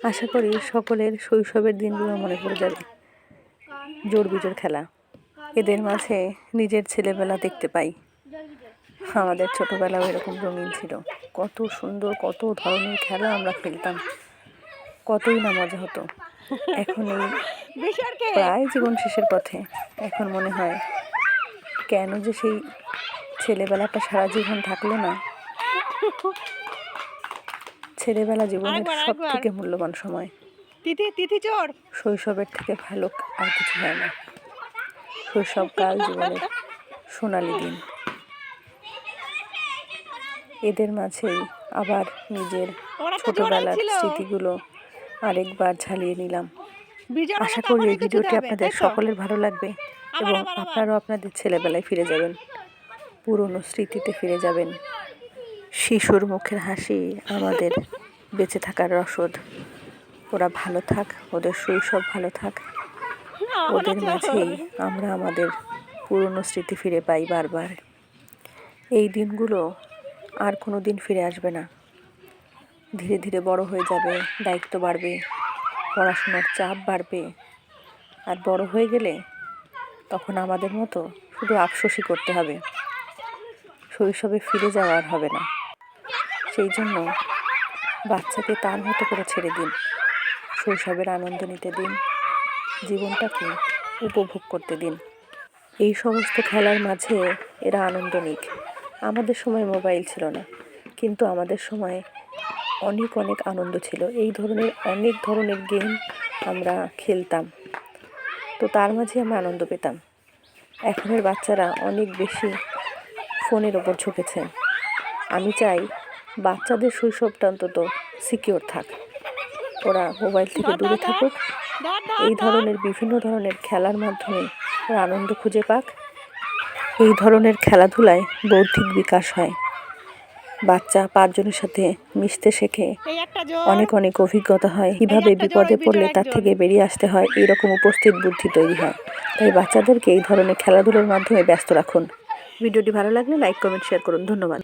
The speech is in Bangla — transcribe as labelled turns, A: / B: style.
A: আশা করি সকলের শৈশবের দিনগুলো মনে পড়ে যাবে। জোর বিজোর খেলা, এদের মাঝে নিজের ছেলেবেলা দেখতে পাই। আমাদের ছোটবেলাও এরকম রঙিন ছিল। কত সুন্দর, কত ধরনের খেলা আমরা খেলতাম, কতই না মজা হতো। এখন এই প্রায় জীবন শেষের পথে, এখন মনে হয় কেন যে সেই ছেলেবেলাটা সারা জীবন থাকলো না। ছেলেবেলা জীবনের সব থেকে মূল্যবান সময়। শৈশবের থেকে ভালো আর কিছু হয় না। শৈশবকাল জীবনের সোনালি দিন। এদের মাঝেই আবার নিজের ছোটবেলার স্মৃতিগুলো আরেকবার ঝালিয়ে নিলাম। আশা করি এই ভিডিওটি আপনাদের সকলের ভালো লাগবে এবং আপনারাও আপনাদের ছেলেবেলায় ফিরে যাবেন, পুরনো স্মৃতিতে ফিরে যাবেন। শিশুর মুখের হাসি আমাদের বেঁচে থাকার রসদ। ওরা ভালো থাক, ওদের শৈশব ভালো থাক, ওদের মাঝেই আমরা আমাদের পুরনো স্মৃতি ফিরে পাই বারবার। এই দিনগুলো আর কোনো দিন ফিরে আসবে না। ধীরে ধীরে বড় হয়ে যাবে, দায়িত্ব বাড়বে, পড়াশোনার চাপ বাড়বে। আর বড় হয়ে গেলে তখন আমাদের মতো শুধু আফসোসই করতে হবে, শৈশবে ফিরে যাওয়া আর হবে না। সেই জন্য বাচ্চাকে তার মতো করে ছেড়ে দিন, শৈশবের আনন্দ নিতে দিন, জীবনটাকে উপভোগ করতে দিন। এই সমস্ত খেলার মাঝে এরা আনন্দ নিক। আমাদের সময় মোবাইল ছিল না, কিন্তু আমাদের সময় অনেক অনেক আনন্দ ছিল। এই ধরনের অনেক ধরনের গেম আমরা খেলতাম, তো তার মাঝে আমরা আনন্দ পেতাম। এখনের বাচ্চারা অনেক বেশি ফোনের ওপর ঝুঁকেছে। আমি চাই বাচ্চাদের শৈশবটা অন্তত সিকিওর থাক, ওরা মোবাইল থেকে দূরে থাকুক, এই ধরনের বিভিন্ন ধরনের খেলার মাধ্যমে ওরা আনন্দ খুঁজে পাক। এই ধরনের খেলাধুলায় বৌদ্ধিক বিকাশ হয়, বাচ্চা 5 জনের সাথে মিশতে শেখে, অনেক অনেক অভিজ্ঞতা হয়, কীভাবে বিপদে পড়লে তার থেকে বেরিয়ে আসতে হয়, এইরকম উপস্থিত বুদ্ধি তৈরি হয়। তাই বাচ্চাদেরকে এই ধরনের খেলাধুলার মাধ্যমে ব্যস্ত রাখুন। ভিডিওটি ভালো লাগলে লাইক, কমেন্ট, শেয়ার করুন। ধন্যবাদ।